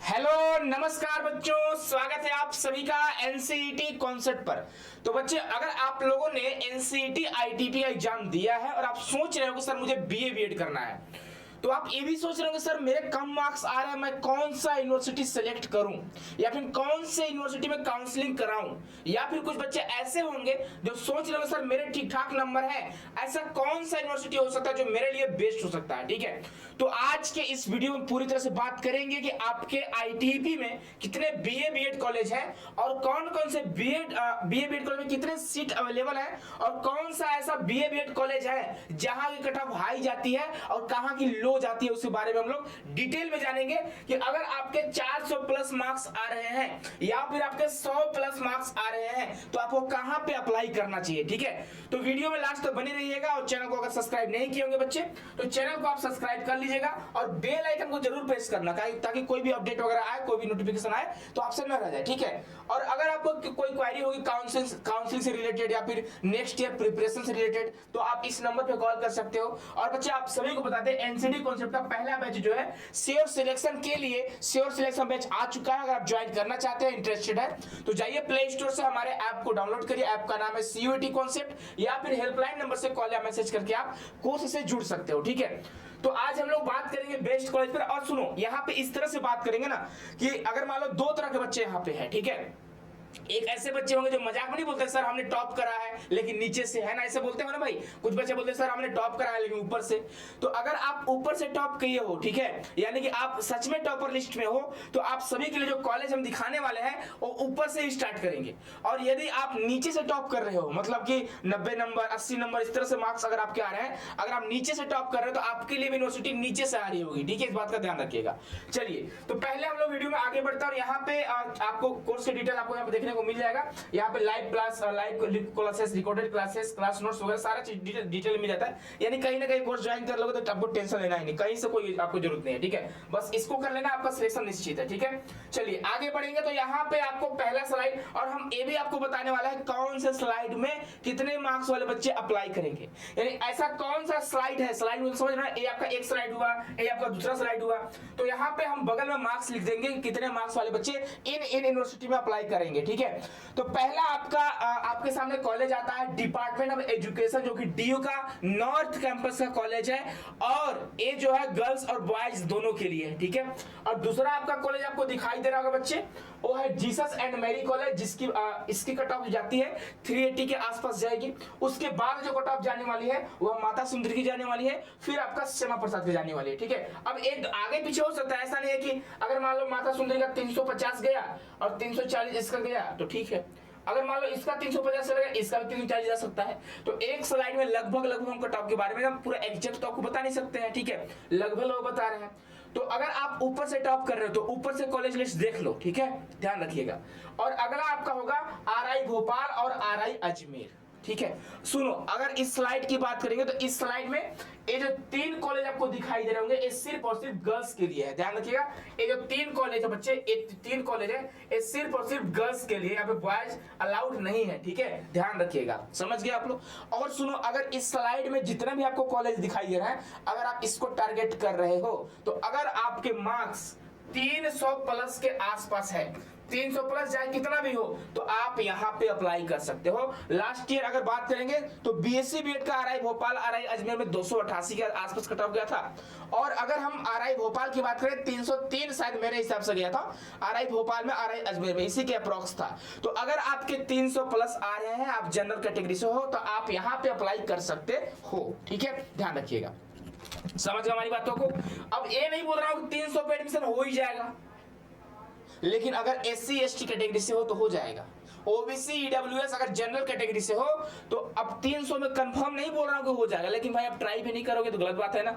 Hello नमस्कार बच्चों, स्वागत है आप सभी का एनसीईटी कॉन्सेप्ट पर। तो बच्चे, अगर आप लोगों ने एनसीईटी आईटीपी का एग्जाम दिया है और आप सोच रहे हो कि सर मुझे बीए बीएड करना है, तो आप ये भी सोच रहे हो सर मेरे कम मार्क्स आ रहे हैं, मैं कौन सा यूनिवर्सिटी सेलेक्ट करूं या फिर कौन से यूनिवर्सिटी में काउंसलिंग कराऊं। या फिर कुछ बच्चे ऐसे होंगे जो सोच रहे हो सर मेरे ठीक ठाक नंबर है, ऐसा कौन सा यूनिवर्सिटी हो सकता है जो मेरे लिए बेस्ट हो सकता है। ठीक है, तो आज के इस वीडियो में पूरी तरह से बात करेंगे कि आपके आईटीपी में कितने बीए बीएड कॉलेज हैं और कौन कौन से बीए बीएड कॉलेज में कितने सीट अवेलेबल है और कौन सा ऐसा बीए बीएड कॉलेज है जहां की कट ऑफ हाई जाती है और कहां की लो जाती है। उसके बारे में हम लोग डिटेल में जानेंगे कि अगर आपके 400 प्लस मार्क्स आ रहे हैं या फिर आपके 100 प्लस मार्क्स आ रहे हैं तो आपको कहां पे अप्लाई करना चाहिए। ठीक है, तो वीडियो में लास्ट तक बने रहिएगा और चैनल को अगर सब्सक्राइब नहीं किए होंगे बच्चे तो चैनल को आप सब्सक्राइब कर लीजिएगा और बेल आइकन को जरूर प्रेस करना ताकि कोई भी अपडेट वगैरह आए, कोई भी नोटिफिकेशन आए तो आपसे न रह जाए। ठीक है, और अगर आपको कोई क्वेरी होगी काउंसलिंग से रिलेटेड या फिर नेक्स्ट ईयर प्रिपरेशन से रिलेटेड तो आप इस नंबर पे कॉल कर सकते हो। और बच्चे, आप सभी को बता दें एनसीडी कॉन्सेप्ट का पहला बैच जो है श्योर सिलेक्शन के लिए श्योर सिलेक्शन बैच आ चुका है। अगर आप ज्वाइन करना चाहते हैं, इंटरेस्टेड है तो जाइए प्ले स्टोर से हमारे ऐप को डाउनलोड करिए। ऐप का नाम है सीयूईटी कॉन्सेप्ट या फिर हेल्पलाइन नंबर से कॉल या मैसेज करके आप कोर्स से जुड़ सकते हो। ठीक है, तो आज हम लोग बात करेंगे बेस्ट कॉलेज पर। और सुनो, यहाँ पे इस तरह से बात करेंगे ना कि अगर मान लो दो तरह के बच्चे यहाँ पे हैं। ठीक है, एक ऐसे बच्चे होंगे जो मजाक में नहीं बोलते सर हमने टॉप करा है लेकिन नीचे से, है ना, ऐसे बोलते हो ना भाई। कुछ बच्चे बोलते हैं सर हमने टॉप करा है लेकिन ऊपर से। तो अगर आप ऊपर से टॉप किए हो, ठीक है, यानी कि आप सच में टॉपर लिस्ट में हो, तो आप सभी के लिए जो कॉलेज हम दिखाने वाले हैं वो ऊपर से ही स्टार्ट करेंगे। और यदि आप नीचे से टॉप कर रहे हो, मतलब कि 90 नंबर 80 नंबर इस तरह से मार्क्स अगर आपके आ रहे हैं, अगर आप नीचे से टॉप कर रहे हो तो आपके लिए यूनिवर्सिटी नीचे से आ रही होगी। ठीक है, इस बात का ध्यान रखिएगा। चलिए, तो पहले हम लोग वीडियो में आगे बढ़ते हैं और यहाँ पे आपको कोर्स की डिटेल आपको यहाँ पे देखने को मिल जाएगा। यहाँ पे live class, live classes, recorded classes, class notes वगैरह सारा चीज डिटेल मिल जाता है। यानी कहीं ना कहीं कोर्स ज्वाइन कर लोगे तो आपको टेंशन लेना ही नहीं, कहीं से कोई आपको जरूरत नहीं है। ठीक है, बस इसको कर लेना, आपका सिलेक्शन निश्चित है। ठीक है, चलिए आगे बढ़ेंगे। तो यहाँ पे आपको पहला स्लाइड, और हम ये भी आपको बताने वाला है कौन से स्लाइड में कितने मार्क्स वाले बच्चे अप्लाई करेंगे। यानी ऐसा कौन सा स्लाइड है, स्लाइड में समझ रहे हैं, ये आपका एक स्लाइड हुआ, ये आपका दूसरा स्लाइड हुआ। तो यहाँ पे हम बगल में मार्क्स लिख देंगे कितने मार्क्स वाले बच्चे इन यूनिवर्सिटी में अप्लाई करेंगे। ठीक है, तो पहला आपके सामने कॉलेज आता है डिपार्टमेंट ऑफ एजुकेशन, जो कि डीयू का नॉर्थ कैंपस का कॉलेज है और ये जो है गर्ल्स और बॉयज दोनों के लिए। ठीक है, और दूसरा आपका कॉलेज आपको दिखाई दे रहा होगा बच्चे, वो है जीसस एंड मैरी कॉलेज, जिसकी इसकी कट ऑफ जाती है 380 के आसपास जाएगी। उसके बाद जो कट ऑफ जाने वाली है वह माता सुंदरी की जाने वाली है, फिर आपका श्यामा प्रसाद की जाने वाली है। ठीक है, अब एक आगे पीछे हो सकता है, ऐसा नहीं है कि अगर मान लो माता सुंदरी का 350 गया और 340 इसका गया तो ठीक है, अगर मान लो इसका 350 चला गया इसका भी 340 जा सकता है। तो एक स्लाइड में लगभग हम कट ऑफ के बारे में हम पूरा एग्जैक्ट तो आपको बता नहीं सकते हैं। ठीक है, लगभग लोग बता रहे हैं। तो अगर आप ऊपर से टॉप कर रहे हो तो ऊपर से कॉलेज लिस्ट देख लो। ठीक है, ध्यान रखिएगा। और अगला आपका होगा आरआई भोपाल और आरआई अजमेर। ठीक है, सुनो, अगर इस स्लाइड की बात करेंगे तो इस स्लाइड में ये जो तीन कॉलेज आपको दिखाई दे रहे होंगे ये सिर्फ और सिर्फ गर्ल्स के लिए है। ध्यान रखिएगा, ये जो तीन कॉलेज है बच्चे, ये तीन कॉलेज है, ये सिर्फ और सिर्फ गर्ल्स के लिए, यहाँ पे बॉयज अलाउड नहीं है। ठीक है, ध्यान रखिएगा, समझ गए आप लोग। और सुनो, अगर इस स्लाइड में जितने भी आपको कॉलेज दिखाई दे रहा है, अगर आप इसको टारगेट कर रहे हो तो अगर आपके मार्क्स 300 प्लस के आसपास है, 300 प्लस चाहे कितना भी हो, तो आप यहां पे अप्लाई कर सकते हो। लास्ट ईयर अगर बात करेंगे तो बीएससी बीएड का आरआई भोपाल आरआई अजमेर में 288 के आसपास कट ऑफ गया था। और अगर हम आरआई भोपाल की बात करें 303 शायद मेरे हिसाब से गया था आरआई भोपाल में, आरआई अजमेर में इसी के अप्रोक्स था। तो अगर आपके 300 प्लस आ रहे हैं, आप जनरल कैटेगरी से हो, तो आप यहां पे अप्लाई कर सकते हो। ठीक है, ध्यान रखिएगा, समझ गए हमारी बातों को। अब ये नहीं बोल रहा हूं 300 पे एडमिशन हो ही जाएगा, लेकिन अगर एससी एसटी कैटेगरी से हो तो हो जाएगा। ओबीसी ईडब्ल्यूएस अगर जनरल कैटेगरी से हो तो अब 300 में कंफर्म नहीं बोल रहा हूं कि हो जाएगा, लेकिन भाई आप ट्राई भी नहीं करोगे तो गलत बात है ना।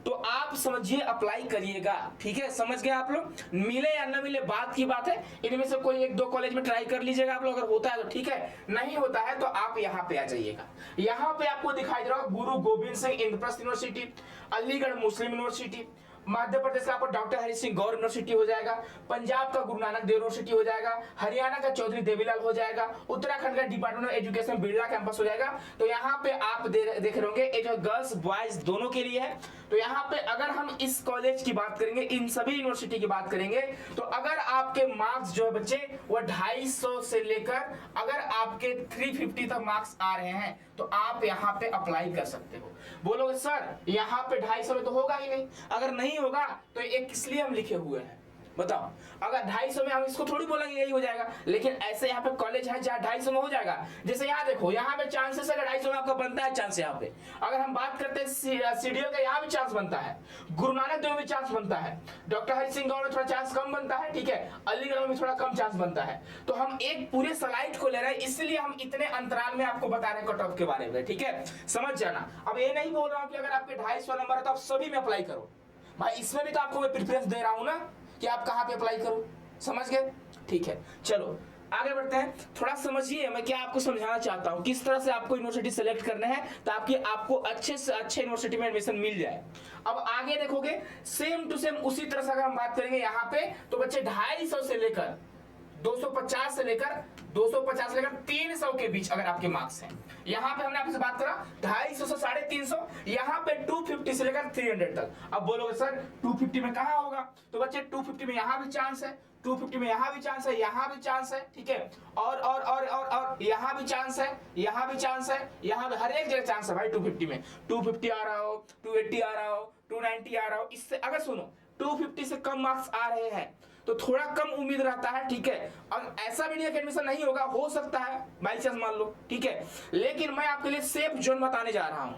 तो आप समझिए, अप्लाई करिएगा। ठीक है, समझ गए आप लोग। मिले या न मिले बात की बात है, इनमें से कोई एक दो कॉलेज में ट्राई कर लीजिएगा आप लोग, अगर होता है तो ठीक है, नहीं होता है तो आप यहाँ पे आ जाइएगा। यहाँ पे आपको दिखाई दे रहा है गुरु गोविंद सिंह इंद्रप्रस्थ यूनिवर्सिटी, अलीगढ़ मुस्लिम यूनिवर्सिटी, मध्य प्रदेश का आपको डॉक्टर हरि सिंह गौर यूनिवर्सिटी हो जाएगा, पंजाब का गुरु नानक देव यूनिवर्सिटी हो जाएगा, हरियाणा का चौधरी देवीलाल हो जाएगा, उत्तराखंड का department of education Birla campus हो जाएगा। तो यहाँ पे आप देख रहे होंगे ये जो गर्ल्स बॉयज दोनों के लिए है। तो यहाँ पे अगर हम इस कॉलेज की बात करेंगे, इन सभी यूनिवर्सिटी की बात करेंगे, तो अगर आपके मार्क्स जो है बच्चे वो 250 से लेकर अगर आपके 350 तक मार्क्स आ रहे हैं तो आप यहाँ पे अप्लाई कर सकते हो। बोलोगे सर यहाँ पे 250 में तो होगा ही नहीं, अगर नहीं होगा तो एक इसलिए हम लिखे हुए हैं, बताओ। अगर 250 में हम इसको थोड़ी बोलेंगे यही हो जाएगा, लेकिन ऐसे यहाँ पे कॉलेज है जहाँ 250 में हो जाएगा। जैसे यहाँ देखो, यहाँ पे चांसेस अगर 250 में आपका बनता है चांस यहाँ पे। अगर हम बात करते हैं सीडीओ का, यहाँ भी चांस बनता है, गुरु नानक देव में भी चांस बनता है, डॉक्टर हरि सिंह गौड़ में थोड़ा चांस कम बनता है, ठीक है, अलीगढ़ में थोड़ा कम चांस बनता है। तो हम एक पूरे स्लाइड को ले रहे हैं, इसलिए हम इतने अंतराल में आपको बता रहे हैं कट ऑफ के बारे में, ठीक है, समझ जाना। अब ये नहीं बोल रहा हूँ कि अगर आपके 250 नंबर है तो आप सभी में अप्लाई करो भाई, इसमें भी तो आपको मैं प्रेफरेंस दे रहा हूँ ना कि आप कहां पे अप्लाई करो, समझ गए, ठीक है। चलो आगे बढ़ते हैं, थोड़ा समझिए मैं क्या आपको समझाना चाहता हूं, किस तरह से आपको यूनिवर्सिटी सेलेक्ट करना है ताकि आपको अच्छे से अच्छे यूनिवर्सिटी में एडमिशन मिल जाए। अब आगे देखोगे सेम टू सेम उसी तरह से अगर हम बात करेंगे यहाँ पे, तो बच्चे 250 से लेकर 250 से लेकर 300 के बीच अगर आपके मार्क्स हैं, यहाँ पे हमने आपसे बात करा 250 से 350, यहाँ पे 250 से लेकर 300 तक। अब बोलोगे सर 250 में कहाँ होगा, तो बच्चे 250 में यहाँ भी चांस है, 250 में यहाँ भी चांस है, यहाँ भी चांस है, ठीक है, और यहाँ भी चांस है, यहाँ भी चांस है, यहाँ भी हर एक जगह चांस है भाई। 250 में 250 आ रहा हो, 280 आ रहा हो, 290 आ रहा हो, इससे अगर सुनो 250 से कम मार्क्स आ रहे हैं तो थोड़ा कम उम्मीद रहता है, ठीक है। अब ऐसा भी नहीं है कि एडमिशन नहीं होगा, हो सकता है बाई चांस मान लो, ठीक है, लेकिन मैं आपके लिए सेफ जोन बताने जा रहा हूं,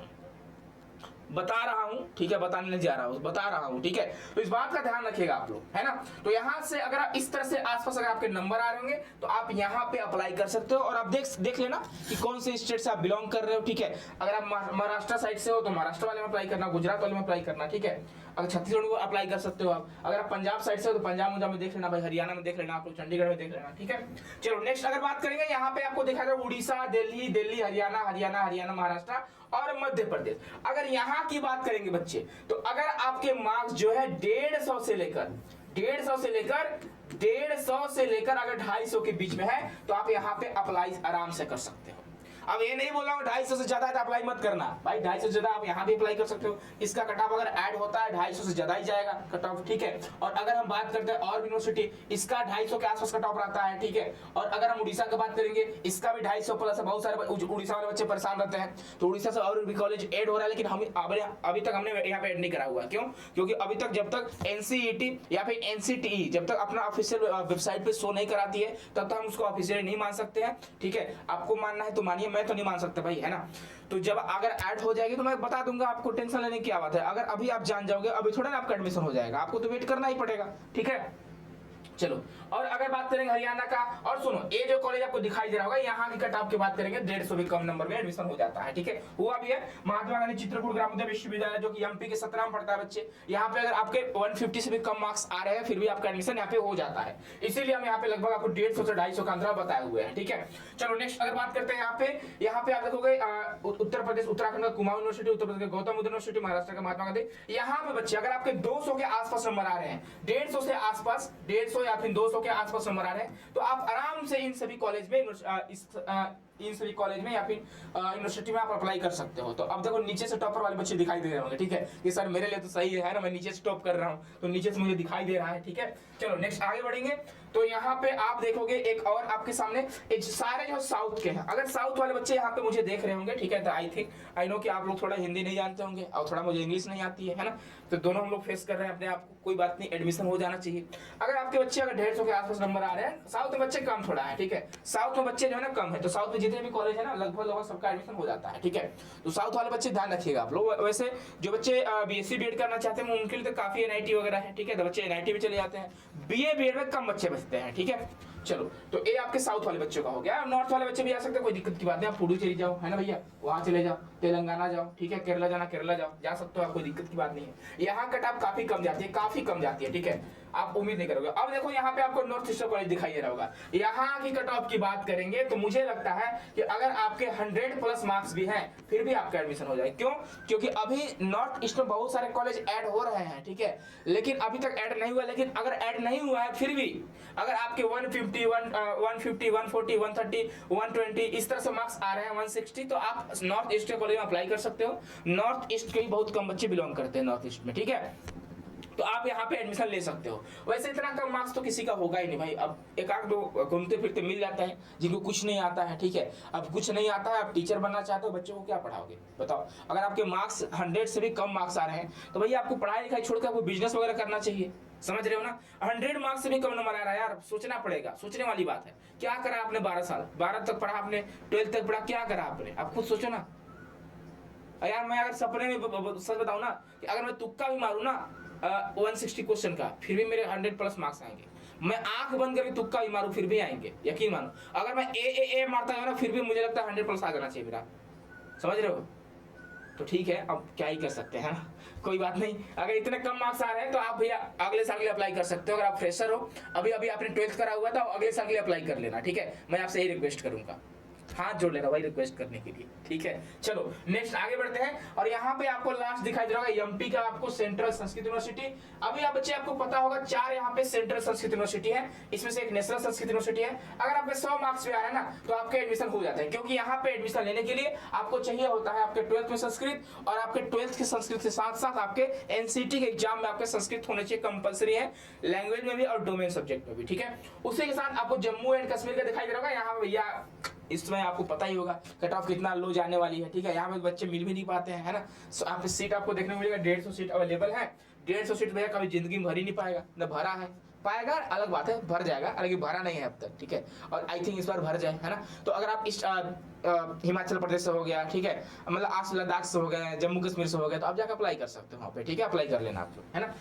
ठीक है, बताने नहीं जा रहा हूं, बता रहा हूं, ठीक है। तो इस बात का ध्यान रखिएगा आप लोग, है ना। तो यहां से अगर आप इस तरह से आसपास अगर आपके नंबर आ रहे होंगे तो आप यहां पे अप्लाई कर सकते हो, और आप देख लेना कि कौन से स्टेट से आप बिलोंग कर रहे हो, ठीक है। अगर आप महाराष्ट्र साइड से हो तो महाराष्ट्र वाले में अप्लाई करना, गुजरात वाले में अप्लाई करना, ठीक है। अगर छत्तीसगढ़ में अप्लाई कर सकते हो आप, अगर आप पंजाब साइड से हो तो पंजाब में देख लेना भाई, हरियाणा में देख लेना, आप लोग चंडीगढ़ में देख लेना, ठीक है। चलो नेक्स्ट अगर बात करेंगे, यहाँ पे आपको देखा जाए उड़ीसा, दिल्ली, हरियाणा, महाराष्ट्र और मध्य प्रदेश। अगर यहाँ की बात करेंगे बच्चे, तो अगर आपके मार्क्स जो है 150 से लेकर 250 अगर 250 के बीच में है तो आप यहाँ पे अप्लाई आराम से कर सकते हो। अब ये नहीं बोल रहा हूँ 250 से ज्यादा है तो अप्लाई मत करना भाई, 250 से ज्यादा आप यहाँ भी अप्लाई कर सकते हो। इसका कट ऑफ अगर ऐड होता है 250 से ज्यादा ही जाएगा कट ऑफ, ठीक है। और अगर हम बात करते हैं और यूनिवर्सिटी, इसका 250 के आसपास कट ऑफ रहता है, ठीक है। और अगर हम उड़ीसा की बात करेंगे, इसका भी 250 प्लस है। बहुत सारे उड़ीसा वाले बच्चे परेशान रहते हैं, तो उड़ीसा से और भी कॉलेज ऐड हो रहा है, लेकिन हम अभी तक हमने यहाँ पे ऐड नहीं करा हुआ है। क्यों? क्योंकि अभी तक जब तक NCET या फिर NCTE जब तक अपना ऑफिशियल वेबसाइट पे शो नहीं कराती है तब तक हम उसको ऑफिशियल नहीं मान सकते हैं, ठीक है। आपको मानना है तो मानिए, मैं तो नहीं मान सकता भाई, है ना। तो जब अगर ऐड हो जाएगी तो मैं बता दूंगा आपको, टेंशन लेने की क्या बात है। अगर अभी आप जान जाओगे, अभी थोड़ा ना आपका एडमिशन हो जाएगा, आपको तो वेट करना ही पड़ेगा, ठीक है। चलो और अगर बात करेंगे हरियाणा का, और सुनो ये जो कॉलेज आपको दिखाई दे रहा होगा, यहाँ की कट ऑफ की बात करेंगे 150 भी कम नंबर में एडमिशन हो जाता है, ठीक है। हुआ भी है महात्मा गांधी चित्रकूट ग्रामोदय विश्वविद्यालय जो कि MP के 17 में पड़ता है बच्चे, यहाँ पे अगर आपके 150 से भी कम मार्क्स आ रहे हैं फिर भी आपका एडमिशन यहाँ पे हो जाता है। इसीलिए हम यहाँ पे लगभग आपको 150 से 250 का अंतराल बताए हुए हैं, ठीक है। चलो नेक्स्ट अगर बात करते हैं यहाँ पे आप देखोगे उत्तर प्रदेश उत्तराखंड का कुमाऊं यूनिवर्सिटी, उत्तर प्रदेश का गौतम बुद्ध यूनिवर्सिटी, महाराष्ट्र का महात्मा गांधी। यहाँ पे बच्चे अगर आपके 200 के आसपास नंबर आ रहे हैं, 150 से आसपास, 150 या फिर 200 के आसपास नंबर आ रहे हैं, तो आप आराम से इन सभी कॉलेज में या फिर यूनिवर्सिटी में आप अप्लाई कर सकते हो। तो अब देखो नीचे से टॉपर वाले बच्चे दिखाई दे रहे होंगे, ठीक है, कि सर मेरे लिए तो सही है ना, मैं नीचे से टॉप कर रहा हूँ तो नीचे से मुझे दिखाई दे रहा है, ठीक है। चलो नेक्स्ट आगे बढ़ेंगे, तो यहाँ पे आप देखोगे एक और आपके सामने सारे जो साउथ के हैं, अगर साउथ वाले बच्चे यहाँ पे मुझे देख रहे होंगे, ठीक है, तो आई नो कि आप लोग थोड़ा हिंदी नहीं जानते होंगे और थोड़ा मुझे इंग्लिश नहीं आती है ना, तो दोनों हम लोग फेस कर रहे हैं अपने आप को, कोई बात नहीं, एडमिशन हो जाना चाहिए। अगर आपके बच्चे अगर 150 के आसपास नंबर आ रहे हैं, साउथ में बच्चे कम थोड़ा है, ठीक है, साउथ में बच्चे जो है ना कम है, तो साउथ में जितने भी कॉलेज है ना लगभग सबका एडमिशन हो जाता है, ठीक है। तो साउथ वाले बच्चे ध्यान रखिएगा आप लोग। वैसे जो बच्चे BSc BEd करना चाहते हैं उनके लिए तो काफी NIT वगैरह है, ठीक है, तो बच्चे NIT भी चले जाते हैं, BA BEd में कम बच्चे बचते हैं, ठीक है। चलो तो ये आपके साउथ वाले बच्चों का हो गया। नॉर्थ वाले बच्चे भी आ सकते हैं, कोई दिक्कत की बात नहीं, आप पुडुचेरी जाओ, है ना भैया, वहां चले जाओ, तेलंगाना जाओ, ठीक है, केरला जाना केरला जाओ, जा सकते हो आप, कोई दिक्कत की बात नहीं है। यहाँ कट ऑफ काफी कम जाती है, ठीक है, आप उम्मीद नहीं करोगे। अब देखो यहाँ पे आपको नॉर्थ ईस्टर्न कॉलेज दिखाई दे रहा होगा, यहाँ की कट ऑफ की बात करेंगे तो मुझे लगता है कि अगर आपके 100 प्लस मार्क्स भी हैं फिर भी आपका एडमिशन हो जाए। क्यों? क्योंकि अभी नॉर्थ ईस्ट में बहुत सारे कॉलेज ऐड हो रहे हैं, ठीक है, लेकिन अभी तक ऐड नहीं हुआ। लेकिन अगर ऐड नहीं हुआ है फिर भी अगर आपके 150, 140, 130, 120 इस तरह से मार्क्स आ रहे हैं, 160, तो आप नॉर्थ ईस्ट के कॉलेज में अप्लाई कर सकते हो। नॉर्थ ईस्ट के भी बहुत कम बच्चे बिलोंग करते हैं नॉर्थ ईस्ट में, ठीक है, तो आप यहाँ पे एडमिशन ले सकते हो। वैसे इतना कम मार्क्स तो किसी का होगा ही नहीं भाई, अब एक आध दो घूमते फिरते मिल जाता है जिनको कुछ नहीं आता है, ठीक है। अब कुछ नहीं आता है, आप टीचर बनना चाहते हो, बच्चों को क्या पढ़ाओगे बताओ। अगर आपके मार्क्स 100 से भी कम मार्क्स आ रहे हैं तो भैया आपको पढ़ाई लिखाई छोड़कर आपको बिजनेस वगैरह करना चाहिए, समझ रहे हो ना। 100 मार्क्स से भी कम नंबर आ रहा है यार, सोचना पड़ेगा, सोचने वाली बात है। क्या करा आपने 12 साल, 12 तक पढ़ा आपने, 12th तक पढ़ा, क्या करा आपने, आप खुद सोचो ना यार। मैं अगर सपने में सच बताऊं ना कि अगर मैं तुक्का भी मारूं ना 160 क्वेश्चन का, फिर भी मेरे 100+ मार्क्स आएंगे। मैं आंख बंद करके तुक्का भी मारूं फिर भी आएंगे, यकीन मानो। अगर मैं ए मारता हूं ना फिर भी मुझे लगता है 100+ आ जाना चाहिए मेरा, समझ रहे हो। तो ठीक है, अब क्या ही कर सकते हैं, कोई बात नहीं। अगर इतने कम मार्क्स आ रहे हैं तो आप भैया अगले साल के लिए अप्लाई कर सकते हो। अगर आप फ्रेशर हो, अभी आपने 12th करा हुआ था, अगले साल के लिए अप्लाई कर लेना, ठीक है। मैं आपसे यही रिक्वेस्ट करूंगा, हाथ जोड़ लेना भाई रिक्वेस्ट करने के लिए, ठीक है। चलो नेक्स्ट आगे बढ़ते हैं। और यहाँ पे आपको लास्ट दिखाई दे रहा होगा एमपी का आपको सेंट्रल संस्कृत यूनिवर्सिटी। अभी आप बच्चे आपको पता होगा 4 यहाँ पे सेंट्रल संस्कृत यूनिवर्सिटी है, इसमें से एक नेशनल संस्कृत यूनिवर्सिटी है। अगर आपके 100 मार्क्स पे आ रहा है ना तो आपके एडमिशन हो जाता है, क्योंकि यहाँ पे एडमिशन लेने के लिए आपको चाहिए होता है आपके 12th में संस्कृत, और आपके 12th के संस्कृत के साथ साथ आपके एनसीटी के एग्जाम में आपके संस्कृत होने चाहिए, कंपलसरी है, लैंग्वेज में भी और डोमेन सब्जेक्ट में भी, ठीक है। उसी के साथ आपको जम्मू एंड कश्मीर का दिखाई दे रहा होगा। यहाँ भैया इसमें आपको पता ही होगा कट ऑफ कितना लो जाने वाली है, ठीक है। यहाँ पे बच्चे मिल भी नहीं पाते हैं, है ना। आप सीट आपको देखने को मिलेगा 150 सीट अवेलेबल है। 150 सीट भैया कभी जिंदगी में भर ही नहीं पाएगा, न भरा है, पाएगा अलग बात है, भर जाएगा, लेकिन भरा नहीं है अब तक, ठीक है। और आई थिंक इस बार भर जाए, है ना। तो अगर आप इस हिमाचल प्रदेश से हो गया, ठीक है, मतलब आज लद्दाख से हो गए, जम्मू कश्मीर से हो गया, तो आप जाकर अप्लाई कर सकते हो वहाँ पे, ठीक है। अप्लाई कर लेना आप लोग, है ना।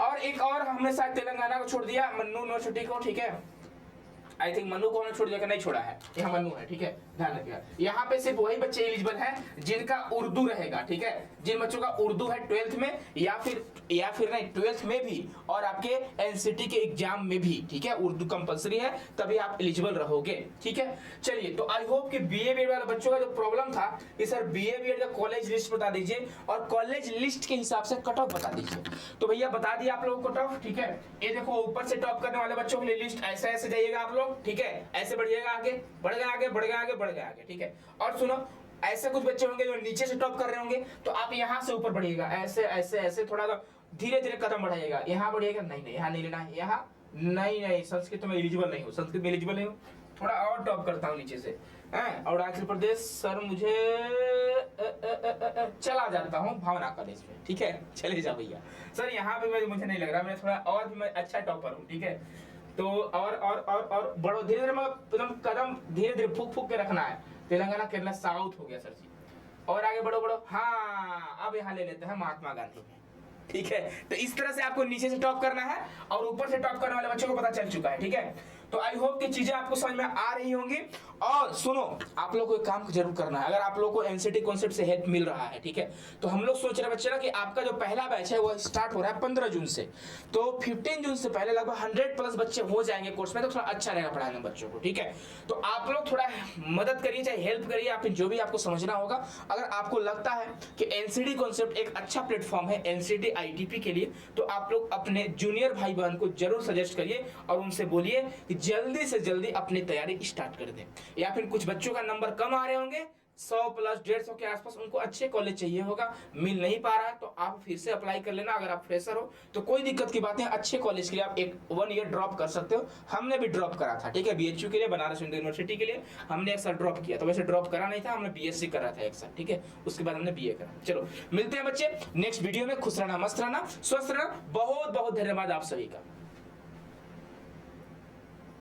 और एक और हमने शायद तेलंगाना को छोड़ दिया, मन्नू यूनिवर्सिटी को, ठीक है। आई थिंक मनु को हमने छोड़ दिया कि नहीं छोड़ा है, यहाँ मनु है, ठीक है, ध्यान रखिएगा। यहाँ पे सिर्फ वही बच्चे एलिजिबल हैं जिनका उर्दू रहेगा, ठीक है। जिन बच्चों का उर्दू है 12th में या फिर नहीं 12th में भी और आपके एनसीटी के एग्जाम में भी, ठीक है, उर्दू कंपलसरी है, तभी आप एलिजिबल रहोगे, ठीक है। चलिए, तो आई होप कि बीए बीएड वाले बच्चों का जो प्रॉब्लम था कि सर बीए बीएड का कॉलेज लिस्ट बता दीजिए और कॉलेज लिस्ट के हिसाब से कट ऑफ बता दीजिए, तो भैया बता दिया आप लोगों को कट ऑफ, ठीक है। ये देखो ऊपर से टॉप करने वाले बच्चों के लिए लिस्ट ऐसे ऐसे जाइएगा आप लोग, ठीक है, ऐसे बढ़िएगा आगे, बढ़ गए आगे, बढ़ गए आगे, बढ़ गए आगे, ठीक है। और सुनो, ऐसे कुछ बच्चे होंगे जो नीचे से टॉप कर रहे होंगे, तो आप यहाँ से ऊपर बढ़िएगा, ऐसे ऐसे ऐसे थोड़ा धीरे धीरे कदम बढ़ाइएगा। यहाँ बढ़िएगा, नहीं यहाँ नहीं लेना है, यहाँ नहीं, संस्कृत में एलिजिबल नहीं हो, संस्कृत में एलिजिबल नहीं हो, थोड़ा और टॉप करता हूँ नीचे से। अरुणाचल प्रदेश सर, मुझे चला जाता हूँ भावना कॉलेज में, ठीक है, चले जा भैया सर। यहाँ पे मुझे नहीं लग रहा, मैं थोड़ा और भी मैं अच्छा टॉपर हूँ, ठीक है। तो और बड़ो धीरे धीरे, मतलब कदम धीरे धीरे फूक फूक के रखना है। तेलंगाना केरला साउथ हो गया सर जी, और आगे बढ़ो। हाँ, अब यहाँ ले लेते हैं महात्मा गांधी में, ठीक है। तो इस तरह से आपको नीचे से टॉप करना है और ऊपर से टॉप करने वाले बच्चों को पता चल चुका है, ठीक है। तो आई होप कि चीजें आपको समझ में आ रही होंगी। और सुनो, आप लोगों को एक काम जरूर करना है, अगर आप लोगों को एनसीटी कॉन्सेप्ट से हेल्प मिल रहा है, ठीक है, तो हम लोग सोच रहे हैं बच्चे ना कि आपका जो पहला बैच है वो स्टार्ट हो रहा है 15 जून से, तो 15 जून से पहले लगभग 100+ बच्चे हो जाएंगे कोर्स में, तो थोड़ा अच्छा रहेगा पढ़ाने बच्चों को, ठीक है। तो आप लोग थोड़ा मदद करिए, चाहे हेल्प करिए, आप जो भी आपको समझना होगा। अगर आपको लगता है कि एनसीटी कॉन्सेप्ट एक अच्छा प्लेटफॉर्म है एनसीटी आईटीपी के लिए, तो आप लोग अपने जूनियर भाई बहन को जरूर सजेस्ट करिए और उनसे बोलिए कि जल्दी से जल्दी अपनी तैयारी स्टार्ट कर दें। या फिर कुछ बच्चों का नंबर कम आ रहे होंगे, 100+ 150 के आसपास, उनको अच्छे कॉलेज चाहिए होगा, मिल नहीं पा रहा है, तो आप फिर से अप्लाई कर लेना। अगर आप फ्रेशर हो तो कोई दिक्कत की बात नहीं, अच्छे कॉलेज के लिए आप 1 ईयर ड्रॉप कर सकते हो। हमने भी ड्रॉप करा था, ठीक है, बीएचयू के लिए, बनारस हिंदू यूनिवर्सिटी के लिए हमने 1 साल ड्रॉप किया। तो वैसे ड्रॉप करा नहीं था, हमने बीएससी करा था 1 साल, ठीक है, उसके बाद हमने बीए करा। चलो मिलते हैं बच्चे नेक्स्ट वीडियो में। खुश रहना, मस्त रहना, स्वस्थ रहना। बहुत बहुत धन्यवाद आप सभी का।